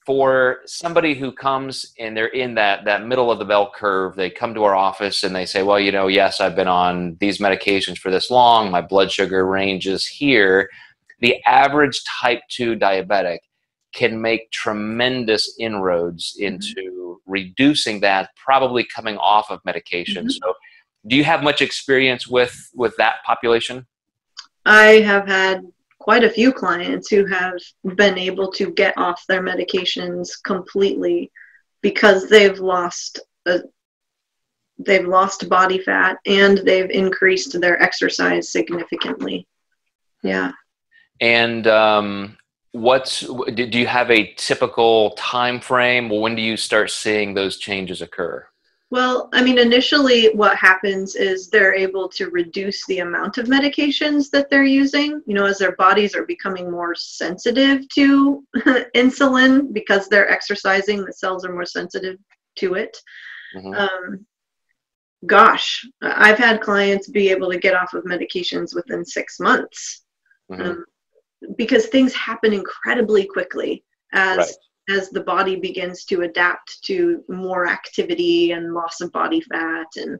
for somebody who comes and they're in that middle of the bell curve, they come to our office and they say, well, yes, I've been on these medications for this long. My blood sugar range is here. The average type 2 diabetic can make tremendous inroads into reducing that, probably coming off of medication. So do you have much experience with that population? I have had quite a few clients who have been able to get off their medications completely because they've lost body fat and they've increased their exercise significantly. Yeah. And do you have a typical time frame? When do you start seeing those changes occur? Well, I mean, initially what happens is they're able to reduce the amount of medications that they're using, as their bodies are becoming more sensitive to insulin because they're exercising, the cells are more sensitive to it. Gosh, I've had clients be able to get off of medications within 6 months because things happen incredibly quickly as the body begins to adapt to more activity and loss of body fat. And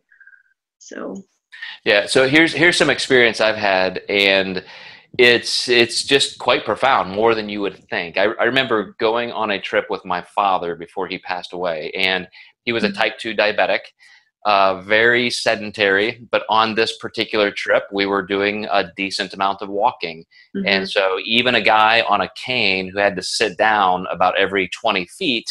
so. Yeah. So here's some experience I've had, and it's just quite profound, more than you would think. I remember going on a trip with my father before he passed away, and he was a type 2 diabetic, very sedentary, but on this particular trip, we were doing a decent amount of walking. And so even a guy on a cane who had to sit down about every 20 feet,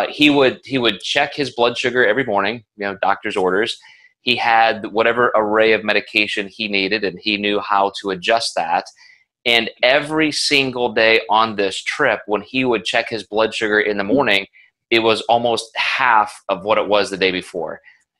he would check his blood sugar every morning, doctor's orders. He had whatever array of medication he needed, and he knew how to adjust that. And every single day on this trip, when he would check his blood sugar in the morning, it was almost half of what it was the day before.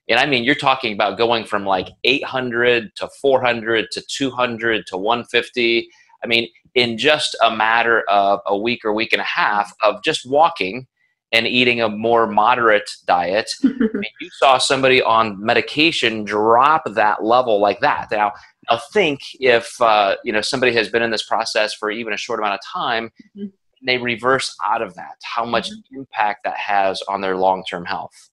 And I mean, you're talking about going from like 800 to 400 to 200 to 150. I mean, in just a matter of a week or week and a half of just walking and eating a more moderate diet, I mean, you saw somebody on medication drop that level like that. Now think if somebody has been in this process for even a short amount of time, they reverse out of that, how much impact that has on their long-term health.